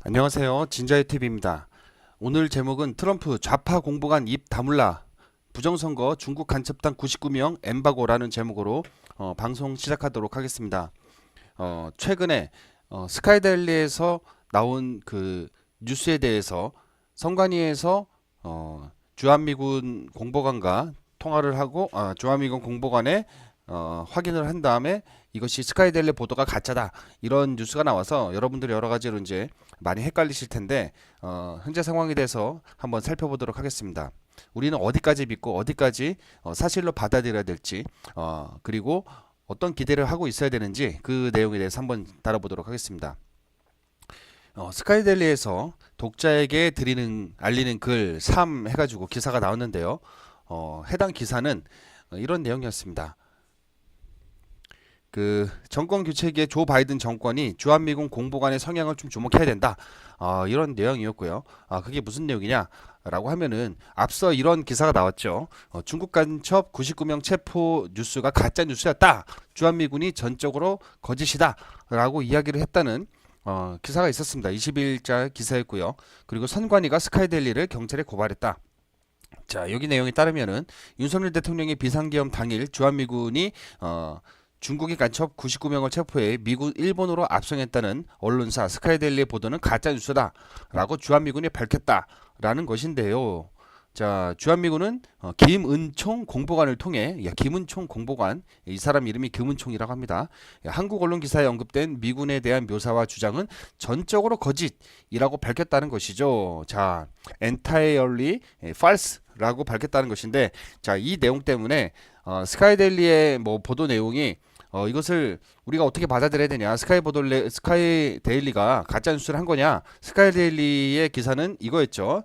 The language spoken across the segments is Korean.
안녕하세요. 진자유TV입니다. 오늘 제목은 트럼프 좌파 공보관 입 다물라 부정선거 중국 간첩당 99명 엠바고라는 제목으로 방송 시작하도록 하겠습니다. 최근에 스카이델리에서 나온 그 뉴스에 대해서 선관위에서 주한미군 공보관과 통화를 하고 주한미군 공보관에 확인을 한 다음에 이것이 스카이델리 보도가 가짜다 이런 뉴스가 나와서 여러분들이 여러 가지로 이제 많이 헷갈리실 텐데 현재 상황에 대해서 한번 살펴보도록 하겠습니다. 우리는 어디까지 믿고 어디까지 사실로 받아들여야 될지 그리고 어떤 기대를 하고 있어야 되는지 그 내용에 대해서 한번 다뤄보도록 하겠습니다. 스카이델리에서 독자에게 알리는 글 3 해가지고 기사가 나왔는데요. 해당 기사는 이런 내용이었습니다. 그 정권 교체기에 조 바이든 정권이 주한미군 공보관의 성향을 좀 주목해야 된다. 이런 내용이었고요. 그게 무슨 내용이냐라고 하면은 앞서 이런 기사가 나왔죠. 중국 간첩 99명 체포 뉴스가 가짜 뉴스였다. 주한미군이 전적으로 거짓이다라고 이야기를 했다는 기사가 있었습니다. 20일자 기사였고요. 그리고 선관위가 스카이델리를 경찰에 고발했다. 자, 여기 내용에 따르면은 윤석열 대통령의 비상계엄 당일 주한미군이 중국인 간첩 99명을 체포해 미국 일본으로 압송했다는 언론사 스카이델리의 보도는 가짜뉴스다 라고 주한미군이 밝혔다라는 것인데요. 자, 주한미군은 김은총 공보관을 통해 김은총 공보관, 이 사람 이름이 김은총이라고 합니다. 한국 언론 기사에 언급된 미군에 대한 묘사와 주장은 전적으로 거짓이라고 밝혔다는 것이죠. 자, entirely false 라고 밝혔다는 것인데, 자, 이 내용 때문에 스카이델리의 뭐 보도 내용이 이것을 우리가 어떻게 받아들여야 되냐? 스카이데일리가 가짜 뉴스를 한 거냐? 스카이데일리의 기사는 이거였죠.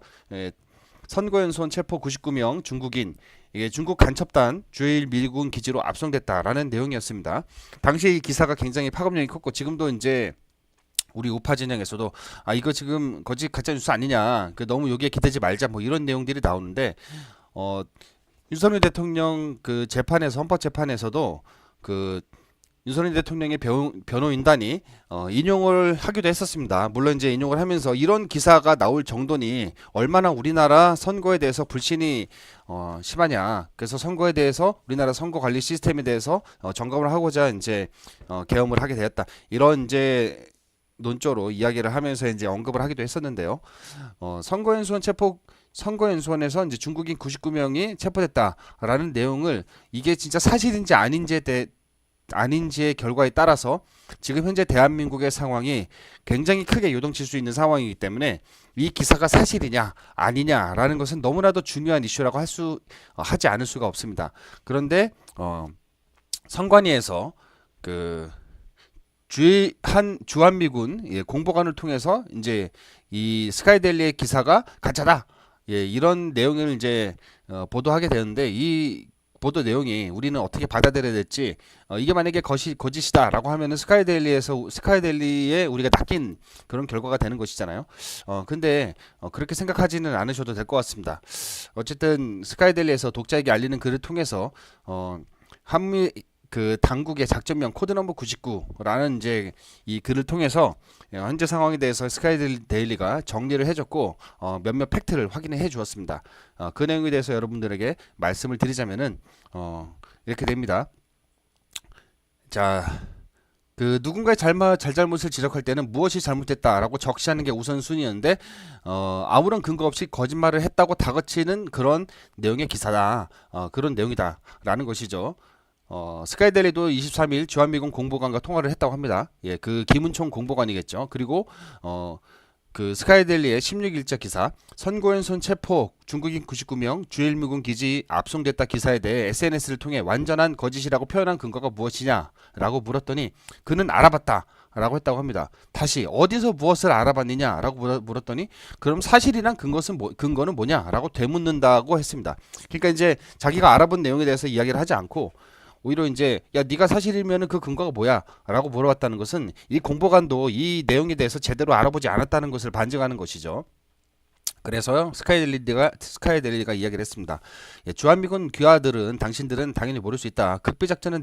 선거연수원 체포 99명 중국인, 이게 중국 간첩단 주일 미군 기지로 압송됐다라는 내용이었습니다. 당시 이 기사가 굉장히 파급력이 컸고, 지금도 이제 우리 우파 진영에서도 이거 지금 거짓 가짜 뉴스 아니냐, 그 너무 여기에 기대지 말자, 뭐 이런 내용들이 나오는데, 어 윤석열 대통령 그 재판에서, 헌법 재판에서도 그 윤석열 대통령의 변호인단이 인용을 하기도 했었습니다. 물론 이제 인용을 하면서 이런 기사가 나올 정도니 얼마나 우리나라 선거에 대해서 불신이 심하냐. 그래서 선거에 대해서, 우리나라 선거 관리 시스템에 대해서 점검을 하고자 이제 계엄을 하게 되었다. 이런 이제 논조로 이야기를 하면서 이제 언급을 하기도 했었는데요. 선거연수원에서 이제 중국인 99명이 체포됐다라는 내용을, 이게 진짜 사실인지 아닌지의 결과에 따라서 지금 현재 대한민국의 상황이 굉장히 크게 요동칠 수 있는 상황이기 때문에 이 기사가 사실이냐 아니냐라는 것은 너무나도 중요한 이슈라고 하지 않을 수가 없습니다. 그런데 선관위에서 그 주한미군 공보관을 통해서 이제 이 스카이델리의 기사가 가짜다, 이런 내용을 이제 보도하게 되는데, 이 보도 내용이 우리는 어떻게 받아들여야 될지, 이게 만약에 거짓이다라고 하면은 스카이델리에 우리가 낚인 그런 결과가 되는 것이잖아요. 근데 그렇게 생각하지는 않으셔도 될 것 같습니다. 어쨌든 스카이델리에서 독자에게 알리는 글을 통해서 한미 그 당국의 작전명 코드 넘버 99라는 이제 이 글을 통해서 현재 상황에 대해서 스카이데일리가 정리를 해줬고, 몇몇 팩트를 확인해 주었습니다. 그 내용에 대해서 여러분들에게 말씀을 드리자면은 이렇게 됩니다. 자, 그 누군가의 잘잘못을 지적할 때는 무엇이 잘못됐다라고 적시하는 게 우선순위였는데, 아무런 근거 없이 거짓말을 했다고 다그치는 그런 내용의 기사다, 그런 내용이다라는 것이죠. 스카이델리도 23일 주한미군 공보관과 통화를 했다고 합니다. 그 김은총 공보관이겠죠. 그리고 그 스카이델리의 16일자 기사, 선고연손 체포 중국인 99명 주일미군 기지 압송됐다 기사에 대해 SNS를 통해 완전한 거짓이라고 표현한 근거가 무엇이냐라고 물었더니 그는 알아봤다 라고 했다고 합니다. 다시 어디서 무엇을 알아봤느냐 라고 물었더니 그럼 사실이란 근거는 뭐냐 라고 되묻는다고 했습니다. 그러니까 이제 자기가 알아본 내용에 대해서 이야기를 하지 않고, 오히려 이제 야, 네가 사실이면은 그 근거가 뭐야?라고 물어봤다는 것은 이 공보관도 이 내용에 대해서 제대로 알아보지 않았다는 것을 반증하는 것이죠. 그래서 스카이델리가 이야기를 했습니다. 예, 주한미군 귀하들은 당신들은 당연히 모를 수 있다. 극비작전은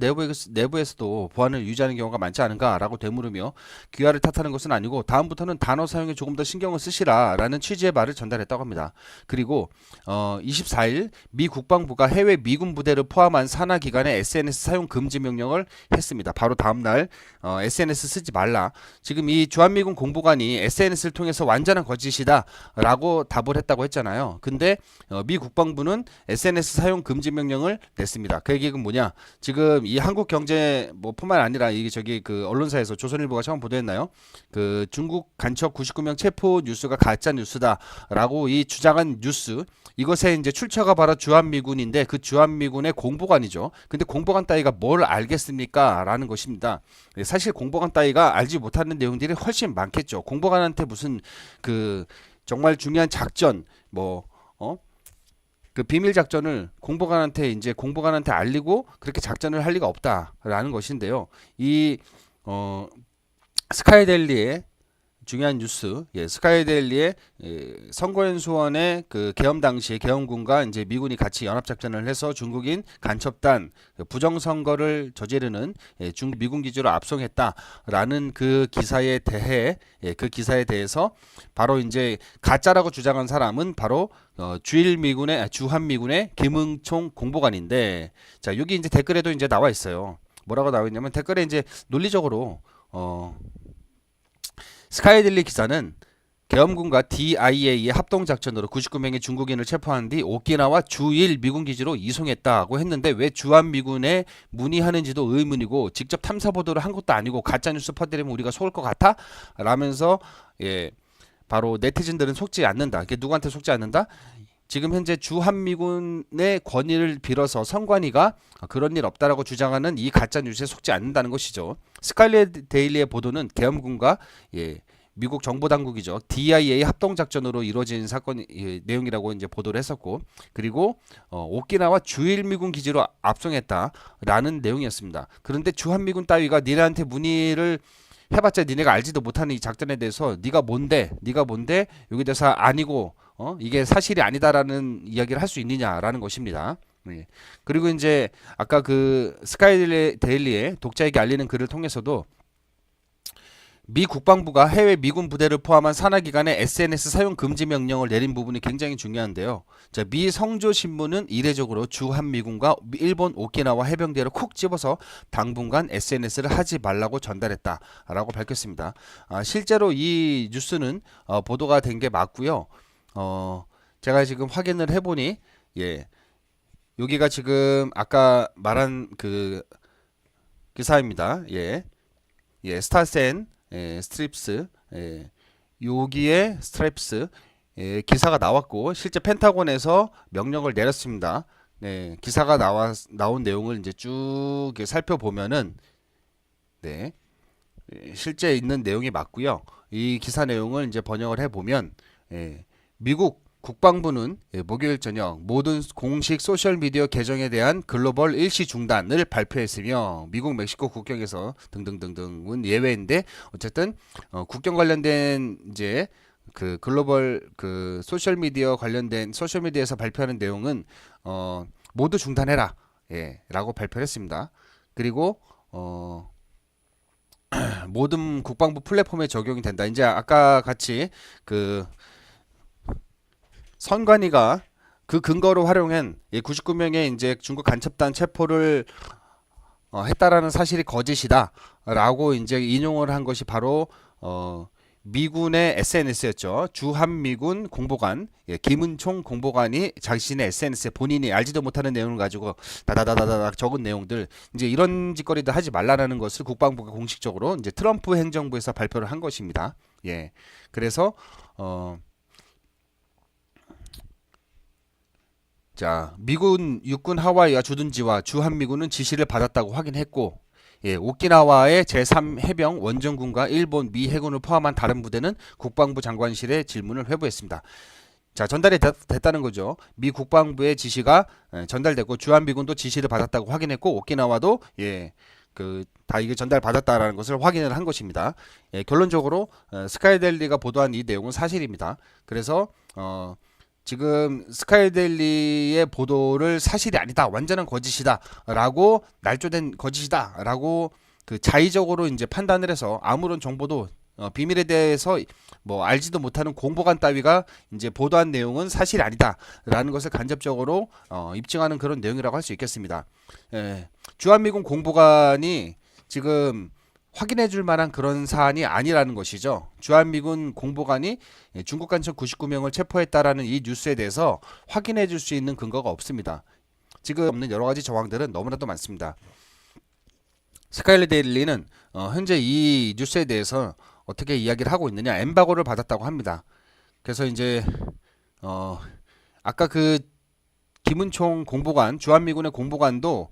내부에서도 보안을 유지하는 경우가 많지 않은가라고 되물으며 귀하를 탓하는 것은 아니고 다음부터는 단어 사용에 조금 더 신경을 쓰시라라는 취지의 말을 전달했다고 합니다. 그리고 24일 미 국방부가 해외 미군 부대를 포함한 산하 기관의 SNS 사용 금지 명령을 했습니다. 바로 다음 날 SNS 쓰지 말라. 지금 이 주한미군 공보관이 SNS를 통해서 완전한 거짓이다라고 답을 했다고 했잖아요. 근데 미 국방부는 SNS 사용 금지 명령을 냈습니다. 그 얘기는 뭐냐? 지금 이 한국경제 뭐 뿐만 아니라 이게 저기 그 언론사에서 조선일보가 처음 보도했나요? 그 중국 간첩 99명 체포 뉴스가 가짜 뉴스다라고 이 주장한 뉴스 이것의 이제 출처가 바로 주한미군인데 그 주한미군의 공보관이죠. 근데 공보관 따위가 뭘 알겠습니까? 라는 것입니다. 사실 공보관 따위가 알지 못하는 내용들이 훨씬 많겠죠. 공보관한테 무슨 그 정말 중요한 작전 그 비밀 작전을 공보관한테 알리고 그렇게 작전을 할 리가 없다라는 것인데요. 이 스카이델리의 중요한 뉴스, 스카이델리의 선거연수원의 그 계엄 당시에 계엄군과 이제 미군이 같이 연합작전을 해서 중국인 간첩단 부정선거를 저지르는 중국 미군 기지로 압송했다라는 그 기사에 대해서 바로 이제 가짜라고 주장한 사람은 바로 주한미군의 김응총 공보관인데, 자 여기 이제 댓글에도 이제 나와 있어요. 뭐라고 나와 있냐면 댓글에 이제 논리적으로 스카이델리 기사는 계엄군과 DIA의 합동작전으로 99명의 중국인을 체포한 뒤 오키나와 주1 미군 기지로 이송했다고 했는데 왜 주한미군에 문의하는지도 의문이고 직접 탐사보도를 한 것도 아니고 가짜뉴스 퍼뜨리면 우리가 속을 것 같아? 라면서 바로 네티즌들은 속지 않는다. 이게 누구한테 속지 않는다? 지금 현재 주한미군의 권위를 빌어서 선관위가 그런 일 없다라고 주장하는 이 가짜 뉴스에 속지 않는다는 것이죠. 스카이데일리의 보도는 계엄군과 미국 정보당국이죠. DIA 합동작전으로 이루어진 사건 내용이라고 이제 보도를 했었고, 그리고 오키나와 주1 미군 기지로 압송했다라는 내용이었습니다. 그런데 주한미군 따위가 니네한테 문의를 해봤자 니네가 알지도 못하는 이 작전에 대해서 네가 뭔데 여기 대해서 아니고 이게 사실이 아니다라는 이야기를 할 수 있느냐라는 것입니다. 그리고 이제 아까 그 스카이데일리의 독자에게 알리는 글을 통해서도 미 국방부가 해외 미군 부대를 포함한 산하기관의 SNS 사용 금지 명령을 내린 부분이 굉장히 중요한데요. 자, 미 성조신문은 이례적으로 주한미군과 일본 오키나와 해병대를 콕 집어서 당분간 SNS를 하지 말라고 전달했다라고 밝혔습니다. 실제로 이 뉴스는 보도가 된 게 맞고요. 제가 지금 확인을 해보니 여기가 지금 아까 말한 그 기사입니다. 스타센 스트립스 여기에 스트립스 기사가 나왔고 실제 펜타곤에서 명령을 내렸습니다. 기사가 나온 내용을 이제 쭉 살펴보면은 실제 있는 내용이 맞고요. 이 기사 내용을 이제 번역을 해보면 미국 국방부는 목요일 저녁 모든 공식 소셜미디어 계정에 대한 글로벌 일시 중단을 발표했으며 미국 멕시코 국경에서 등등등등은 예외인데 어쨌든 국경 관련된 이제 그 글로벌 그 소셜미디어 관련된 소셜미디어에서 발표하는 내용은 모두 중단해라 라고 발표를 했습니다. 그리고 모든 국방부 플랫폼에 적용이 된다. 이제 아까 같이 그 선관위가 그 근거로 활용한 99명의 이제 중국 간첩단 체포를 했다라는 사실이 거짓이다라고 이제 인용을 한 것이 바로 미군의 SNS였죠. 주한미군 공보관 김은총 공보관이 자신의 SNS에 본인이 알지도 못하는 내용을 가지고 다다다다다 적은 내용들 이제 이런 짓거리들 하지 말라는 것을 국방부가 공식적으로 이제 트럼프 행정부에서 발표를 한 것입니다. 그래서 자, 미군 육군 하와이와 주둔지와 주한미군은 지시를 받았다고 확인했고, 오키나와의 제3해병 원정군과 일본 미 해군을 포함한 다른 부대는 국방부 장관실에 질문을 회부했습니다. 자, 전달이 됐다는 거죠. 미 국방부의 지시가 전달됐고 주한미군도 지시를 받았다고 확인했고 오키나와도 다 이게 전달받았다라는 것을 확인을 한 것입니다. 예, 결론적으로 스카이데일리가 보도한 이 내용은 사실입니다. 그래서 지금 스카이데일리의 보도를 사실이 아니다, 완전한 거짓이다라고 날조된 거짓이다라고 자의적으로 이제 판단을 해서 아무런 정보도 비밀에 대해서 뭐 알지도 못하는 공보관 따위가 이제 보도한 내용은 사실이 아니다라는 것을 간접적으로 입증하는 그런 내용이라고 할 수 있겠습니다. 예, 주한미군 공보관이 지금 확인해 줄 만한 그런 사안이 아니라는 것이죠. 주한미군 공보관이 중국 간첩 99명을 체포했다라는 이 뉴스에 대해서 확인해 줄 수 있는 근거가 없습니다. 지금 없는 여러 가지 정황들은 너무나도 많습니다. 스카이데일리는 현재 이 뉴스에 대해서 어떻게 이야기를 하고 있느냐, 엠바고를 받았다고 합니다. 그래서 이제 아까 김은총 공보관, 주한미군의 공보관도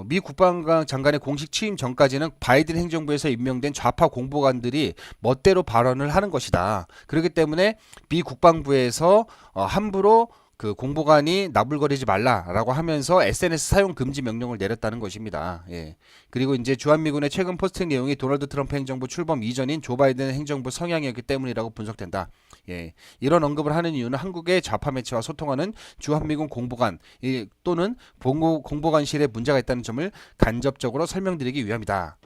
미 국방장관의 공식 취임 전까지는 바이든 행정부에서 임명된 좌파 공보관들이 멋대로 발언을 하는 것이다. 그렇기 때문에 미 국방부에서 함부로 공보관이 나불거리지 말라라고 하면서 SNS 사용 금지 명령을 내렸다는 것입니다. 예. 그리고 이제 주한미군의 최근 포스팅 내용이 도널드 트럼프 행정부 출범 이전인 조 바이든 행정부 성향이었기 때문이라고 분석된다. 예. 이런 언급을 하는 이유는 한국의 좌파 매체와 소통하는 주한미군 공보관 또는 공보관실에 문제가 있다는 점을 간접적으로 설명드리기 위함이다.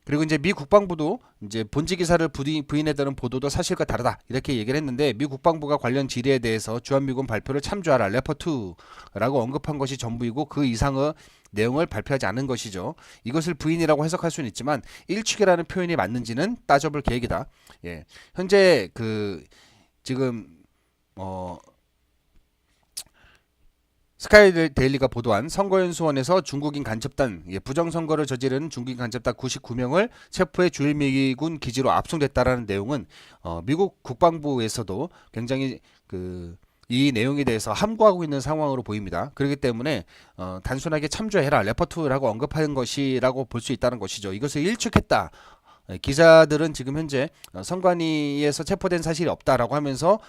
그리고 이제 미 국방부도 이제 본지 기사를 부인했다는 보도도 사실과 다르다 이렇게 얘기를 했는데, 미 국방부가 관련 질의에 대해서 주한미군 발표를 참조하라 레퍼2라고 언급한 것이 전부이고 그 이상의 내용을 발표하지 않은 것이죠. 이것을 부인이라고 해석할 수는 있지만 일축이라는 표현이 맞는지는 따져볼 계획이다. 예. 현재 지금 스카이데일리가 보도한 선거연수원에서 중국인 간첩단, 부정선거를 저지르는 중국인 간첩단 99명을 체포해 주일미군 기지로 압송됐다라는 내용은 미국 국방부에서도 굉장히 이 내용에 대해서 함구하고 있는 상황으로 보입니다. 그렇기 때문에 단순하게 참조해라 레퍼2라고 언급하는 것이라고 볼 수 있다는 것이죠. 이것을 일축했다. 기자들은 지금 현재 선관위에서 체포된 사실이 없다라고 하면서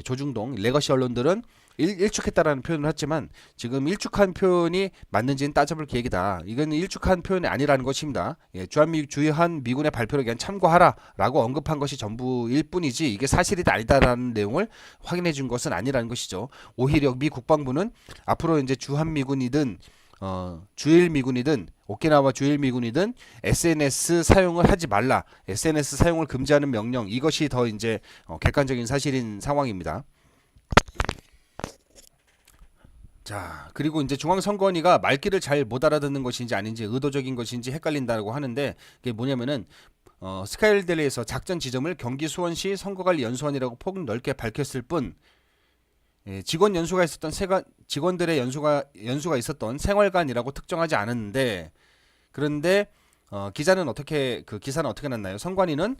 조중동 레거시 언론들은 일축했다라는 표현을 했지만 지금 일축한 표현이 맞는지는 따져볼 계획이다. 이건 일축한 표현이 아니라는 것입니다. 예, 주한미군의 발표를 그냥 참고하라라고 언급한 것이 전부일 뿐이지 이게 사실이다 아니다라는 내용을 확인해 준 것은 아니라는 것이죠. 오히려 미 국방부는 앞으로 이제 주한미군이든 주일미군이든 오키나와 주일미군이든 SNS 사용을 하지 말라, SNS 사용을 금지하는 명령, 이것이 더 이제 객관적인 사실인 상황입니다. 자, 그리고 이제 중앙선관위가 말귀를 잘 못 알아듣는 것인지 아닌지 의도적인 것인지 헷갈린다고 하는데, 그게 뭐냐면은 스카이데일리에서 작전 지점을 경기 수원시 선거관리연수원이라고 폭넓게 밝혔을 뿐, 직원 연수가 있었던 직원들의 연수가 있었던 생활관이라고 특정하지 않았는데, 그런데 기사는 어떻게 났나요? 선관위는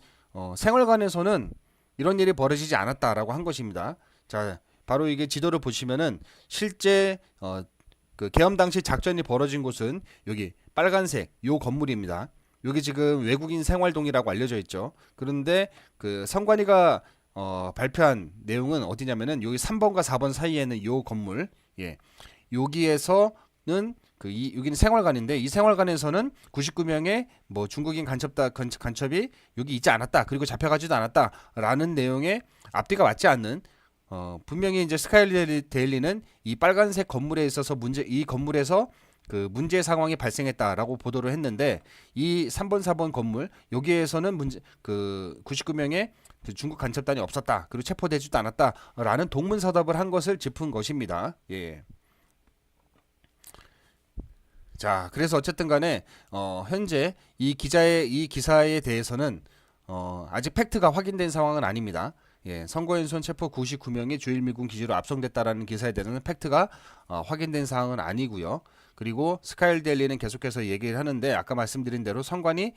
생활관에서는 이런 일이 벌어지지 않았다라고 한 것입니다. 자, 바로 이게 지도를 보시면은 실제 계엄 당시 작전이 벌어진 곳은 여기 빨간색 요 건물입니다. 여기 지금 외국인 생활동이라고 알려져 있죠. 그런데 선관위가 발표한 내용은 어디냐면은 여기 3번과 4번 사이에는 요 건물, 예, 여기에서는 여기는 생활관인데 이 생활관에서는 99명의 중국인 간첩이 여기 있지 않았다, 그리고 잡혀가지도 않았다라는 내용의 앞뒤가 맞지 않는, 분명히 이제 스카이데일리는 이 빨간색 건물에 있어서 이 건물에서 문제 상황이 발생했다라고 보도를 했는데, 이 3번 4번 건물 여기에서는 99명의 중국 간첩단이 없었다, 그리고 체포되지도 않았다라는 동문서답을 한 것을 짚은 것입니다. 예. 자, 그래서 어쨌든 간에 현재 이 기사에 대해서는 아직 팩트가 확인된 상황은 아닙니다. 예, 선거연수원 체포 99명이 주일미군 기지로 압송됐다라는 기사에 대해서는 팩트가 확인된 사항은 아니고요. 그리고 스카이데일리는 계속해서 얘기를 하는데, 아까 말씀드린 대로 선관위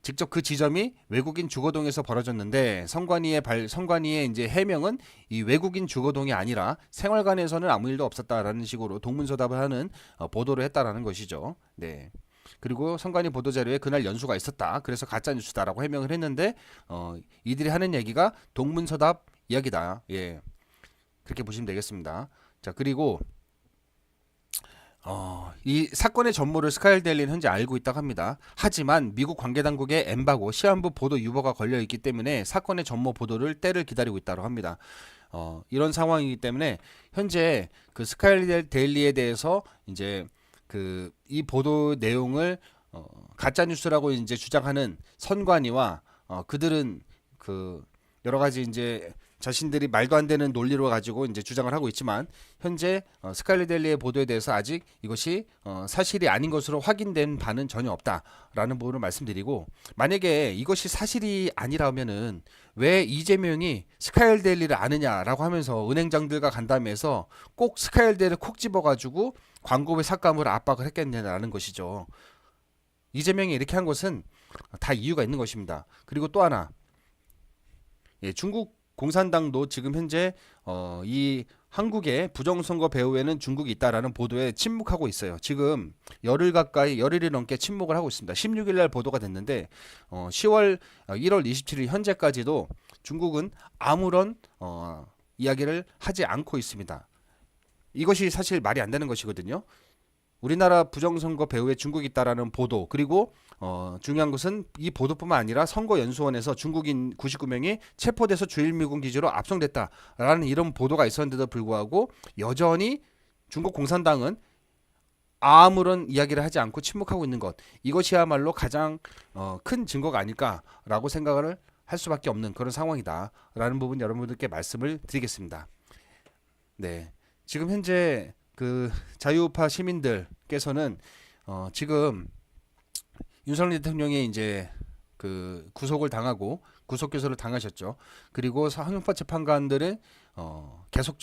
직접 그 지점이 외국인 주거동에서 벌어졌는데, 선관위의 이제 해명은 이 외국인 주거동이 아니라 생활관에서는 아무 일도 없었다라는 식으로 동문서답을 하는 보도를 했다라는 것이죠. 네. 그리고 선관위 보도자료에 그날 연수가 있었다, 그래서 가짜뉴스다라고 해명을 했는데, 이들이 하는 얘기가 동문서답 이야기다. 예, 그렇게 보시면 되겠습니다. 자, 그리고 이 사건의 전모를 스카이 데일리는 현재 알고 있다고 합니다. 하지만 미국 관계당국의 엠바고 시한부 보도 유보가 걸려 있기 때문에 사건의 전모 보도를 때를 기다리고 있다고 합니다. 이런 상황이기 때문에 현재 그 스카이 데일리에 대해서 이제 그 이 보도 내용을 가짜 뉴스라고 이제 주장하는 선관위와 그들은 그 여러 가지 이제 자신들이 말도 안 되는 논리로 가지고 이제 주장을 하고 있지만 현재 스카이 데일리의 보도에 대해서 아직 이것이 사실이 아닌 것으로 확인된 바는 전혀 없다라는 부분을 말씀드리고, 만약에 이것이 사실이 아니라면은 왜 이재명이 스카이 데일리를 아느냐라고 하면서 은행장들과 간담회에서 꼭 스카이 데일리를 콕 집어가지고 광고비 삭감을 압박을 했겠냐라는 것이죠. 이재명이 이렇게 한 것은 다 이유가 있는 것입니다. 그리고 또 하나, 중국 공산당도 지금 현재 이 한국의 부정선거 배후에는 중국이 있다라는 보도에 침묵하고 있어요. 지금 열흘이 넘게 침묵을 하고 있습니다. 16일 날 보도가 됐는데 1월 27일 현재까지도 중국은 아무런 이야기를 하지 않고 있습니다. 이것이 사실 말이 안 되는 것이거든요. 우리나라 부정선거 배후에 중국이 있다라는 보도, 그리고 중요한 것은 이 보도뿐만 아니라 선거연수원에서 중국인 99명이 체포돼서 주일미군 기지로 압송됐다라는 이런 보도가 있었는데도 불구하고 여전히 중국 공산당은 아무런 이야기를 하지 않고 침묵하고 있는 것, 이것이야말로 가장 큰 증거가 아닐까라고 생각을 할 수밖에 없는 그런 상황이다라는 부분 여러분들께 말씀을 드리겠습니다. 네, 지금 현재 그 자유우파 시민들께서는 지금 윤석열 대통령이 이제 그 구속을 당하고 구속 기소를 당하셨죠. 그리고 형법 재판관들은 계속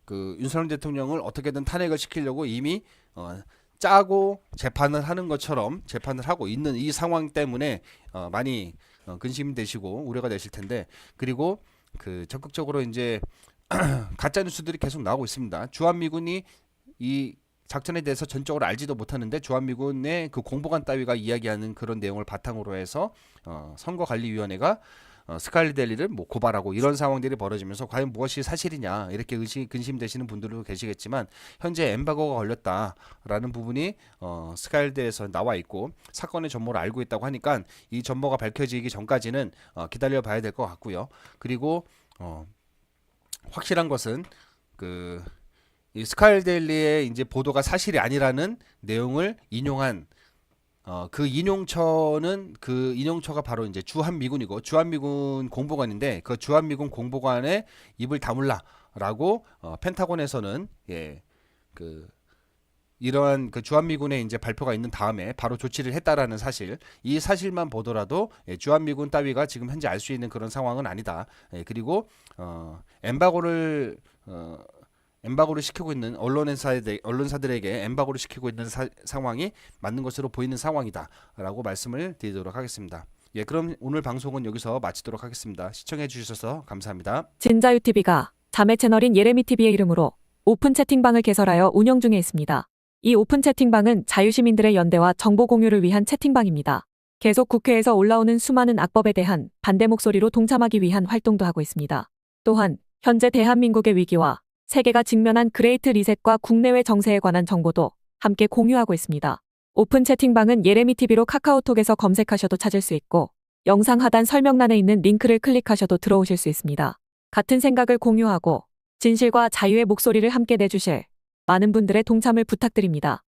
그 윤석열 대통령을 어떻게든 탄핵을 시키려고 이미 짜고 재판을 하는 것처럼 재판을 하고 있는 이 상황 때문에 많이 근심이 되시고 우려가 되실 텐데, 그리고 그 적극적으로 이제 가짜 뉴스들이 계속 나오고 있습니다. 주한미군이 이 작전에 대해서 전적으로 알지도 못하는데 주한미군의 그 공보관 따위가 이야기하는 그런 내용을 바탕으로 해서 선거관리위원회가 스카이 데일리를 뭐 고발하고 이런 상황들이 벌어지면서 과연 무엇이 사실이냐 이렇게 근심되시는 분들도 계시겠지만, 현재 엠바고가 걸렸다라는 부분이 스카이 데일리에서 나와 있고 사건의 전모를 알고 있다고 하니까 이 전모가 밝혀지기 전까지는 기다려 봐야 될 것 같고요. 그리고 확실한 것은 이 스카이 데일리의 이제 보도가 사실이 아니라는 내용을 인용한 그 인용처가 바로 이제 주한미군이고 주한미군 공보관인데, 그 주한미군 공보관에 입을 다물라라고 펜타곤에서는 이러한 그 주한미군의 이제 발표가 있는 다음에 바로 조치를 했다라는 사실, 이 사실만 보더라도 주한미군 따위가 지금 현재 알 수 있는 그런 상황은 아니다. 그리고 엠바고를 시키고 있는 언론사들에게 엠바고를 시키고 있는 상황이 맞는 것으로 보이는 상황이다라고 말씀을 드리도록 하겠습니다. 그럼 오늘 방송은 여기서 마치도록 하겠습니다. 시청해 주셔서 감사합니다. 진자유TV가 자매 채널인 예레미TV의 이름으로 오픈 채팅방을 개설하여 운영 중에 있습니다. 이 오픈 채팅방은 자유시민들의 연대와 정보 공유를 위한 채팅방입니다. 계속 국회에서 올라오는 수많은 악법에 대한 반대 목소리로 동참하기 위한 활동도 하고 있습니다. 또한 현재 대한민국의 위기와 세계가 직면한 그레이트 리셋과 국내외 정세에 관한 정보도 함께 공유하고 있습니다. 오픈 채팅방은 예레미TV로 카카오톡에서 검색하셔도 찾을 수 있고, 영상 하단 설명란에 있는 링크를 클릭하셔도 들어오실 수 있습니다. 같은 생각을 공유하고 진실과 자유의 목소리를 함께 내주실 많은 분들의 동참을 부탁드립니다.